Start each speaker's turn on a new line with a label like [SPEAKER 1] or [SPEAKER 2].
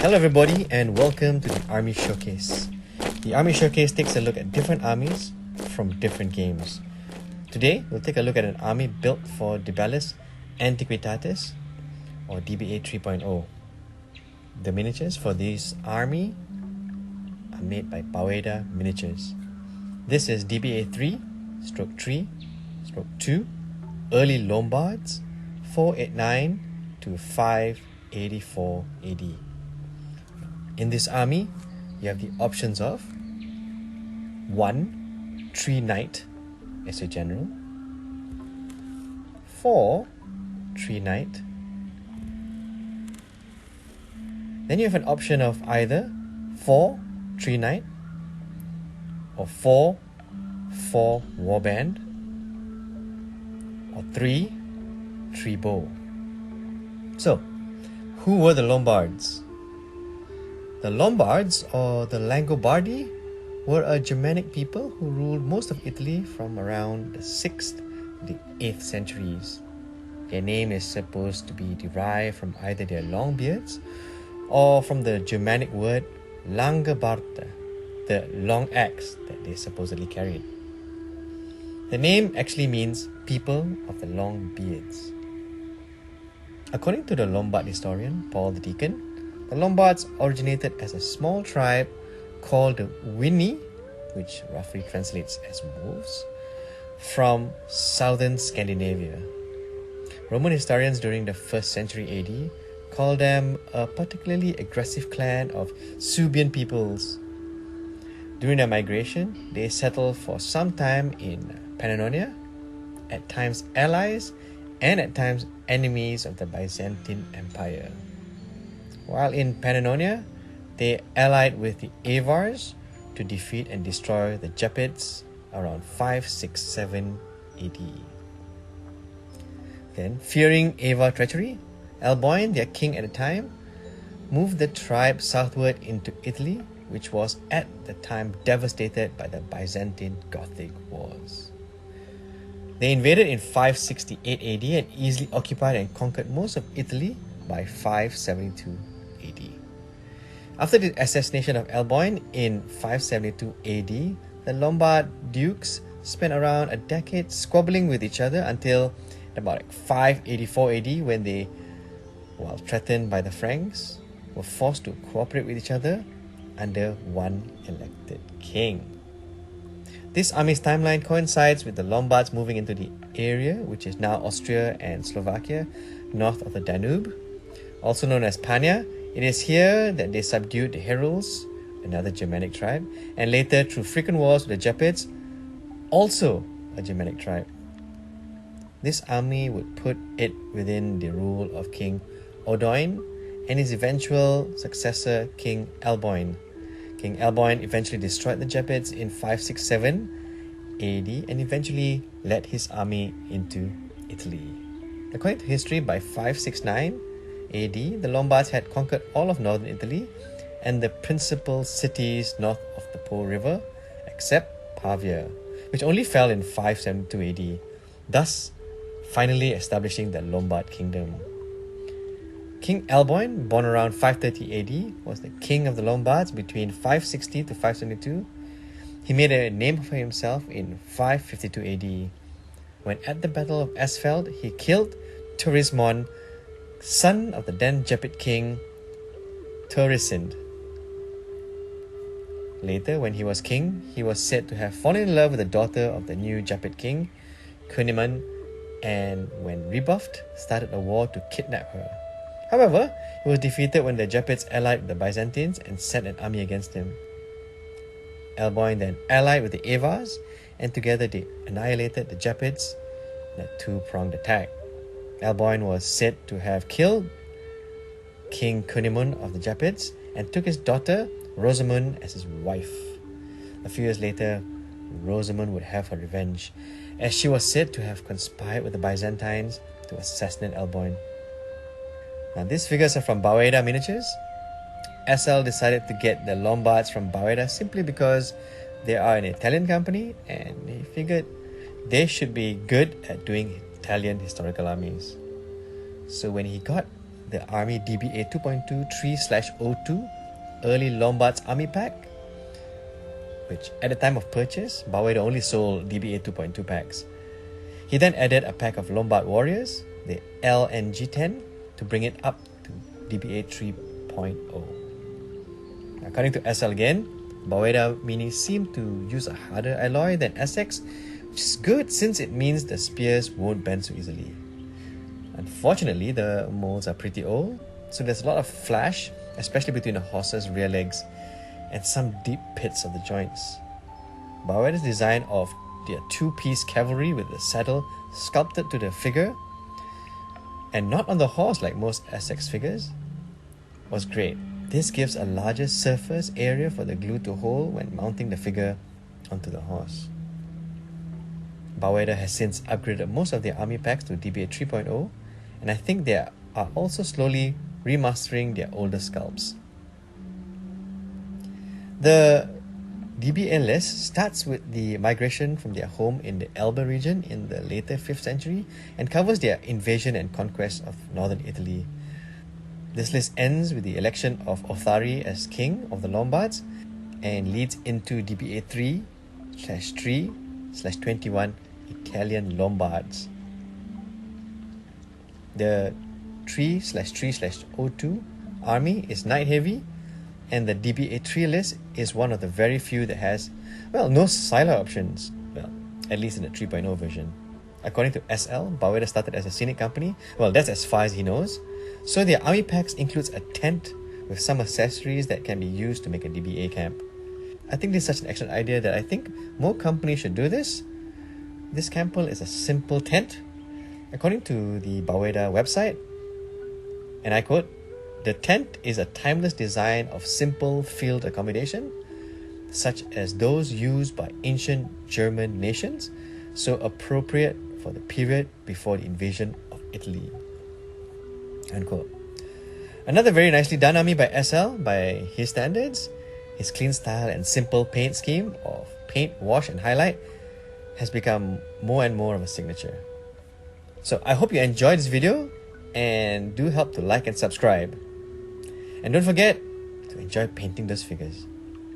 [SPEAKER 1] Hello everybody and welcome to the Army Showcase. The Army Showcase takes a look at different armies from different games. Today we'll take a look at an army built for the Belli Antiquitatis or DBA 3.0. The miniatures for this army are made by Baueda miniatures. This is DBA 3/3/2 Early Lombards 489 to 584 AD. In this army, you have the options of 1. 3 Knight as your general, 4. 3 Knight. Then you have an option of either 4. 3 Knight or 4. 4 Warband or 3. 3 Bow. So, who were the Lombards? The Lombards, or the Langobardi, were a Germanic people who ruled most of Italy from around the 6th to the 8th centuries. Their name is supposed to be derived from either their long beards or from the Germanic word Langebarde, the long axe that they supposedly carried. The name actually means people of the long beards. According to the Lombard historian Paul the Deacon, the Lombards originated as a small tribe called the Winni, which roughly translates as wolves, from southern Scandinavia. Roman historians during the 1st century AD called them a particularly aggressive clan of Suebian peoples. During their migration, they settled for some time in Pannonia, at times allies and at times enemies of the Byzantine Empire. While in Pannonia, they allied with the Avars to defeat and destroy the Gepids around 567 AD. Then, fearing Avar treachery, Alboin, their king at the time, moved the tribe southward into Italy, which was at the time devastated by the Byzantine Gothic Wars. They invaded in 568 AD and easily occupied and conquered most of Italy by 572 AD. After the assassination of Alboin in 572 AD, the Lombard dukes spent around a decade squabbling with each other until about 584 AD, when they, while threatened by the Franks, were forced to cooperate with each other under one elected king. This army's timeline coincides with the Lombards moving into the area, which is now Austria and Slovakia, north of the Danube, also known as Pania. It is here that they subdued the Heruls, another Germanic tribe, and later, through frequent wars with the Gepids, also a Germanic tribe. This army would put it within the rule of King Alboin and his eventual successor, King Alboin. King Alboin eventually destroyed the Gepids in 567 AD and eventually led his army into Italy. According to history, by 569 AD, the Lombards had conquered all of northern Italy and the principal cities north of the Po River, except Pavia, which only fell in 572 AD, thus finally establishing the Lombard kingdom. King Alboin, born around 530 AD, was the king of the Lombards between 560 to 572. He made a name for himself in 552 AD, when at the Battle of Asfeld, he killed Turismon, son of the then Gepid king Turisind. Later, when he was king, he was said to have fallen in love with the daughter of the new Gepid king, Cunimund, and when rebuffed, started a war to kidnap her. However, he was defeated when the Gepids allied with the Byzantines and sent an army against him. Alboin then allied with the Avars, and together they annihilated the Gepids in a two-pronged attack. Alboin was said to have killed King Cunimund of the Gepids and took his daughter Rosamund as his wife. A few years later, Rosamund would have her revenge, as she was said to have conspired with the Byzantines to assassinate Alboin. Now, these figures are from Baueda miniatures. SL decided to get the Lombards from Baueda simply because they are an Italian company and he figured they should be good at doing Italian historical armies. So when he got the Army DBA 2.2 3/02 Early Lombards Army Pack, which at the time of purchase, Baueda only sold DBA 2.2 packs. He then added a pack of Lombard Warriors, the LNG10, to bring it up to DBA 3.0. According to SL again, Baueda minis seem to use a harder alloy than SX, which is good since it means the spears won't bend so easily. Unfortunately, the molds are pretty old, so there's a lot of flash, especially between the horse's rear legs and some deep pits of the joints. Baueda's design of their two-piece cavalry with the saddle sculpted to the figure and not on the horse like most SX figures was great. This gives a larger surface area for the glue to hold when mounting the figure onto the horse. Baueda has since upgraded most of their army packs to DBA 3.0, and I think they are also slowly remastering their older sculpts. The DBA list starts with the migration from their home in the Elba region in the later 5th century and covers their invasion and conquest of northern Italy. This list ends with the election of Othari as king of the Lombards and leads into DBA 3/3/21 Italian Lombards. The 3/3/02 army is knight heavy, and the DBA 3 list is one of the very few that has, no silo options, at least in the 3.0 version. According to SL, Baueda started as a scenic company. That's as far as he knows. So their army packs includes a tent with some accessories that can be used to make a DBA camp. I think this is such an excellent idea that I think more companies should do this. This camper is a simple tent. According to the Baueda website, and I quote, "The tent is a timeless design of simple field accommodation, such as those used by ancient German nations, so appropriate for the period before the invasion of Italy." Unquote. Another very nicely done army by SL by his standards. His clean style and simple paint scheme of paint, wash and highlight has become more and more of a signature. So I hope you enjoyed this video and do help to like and subscribe. And don't forget to enjoy painting those figures.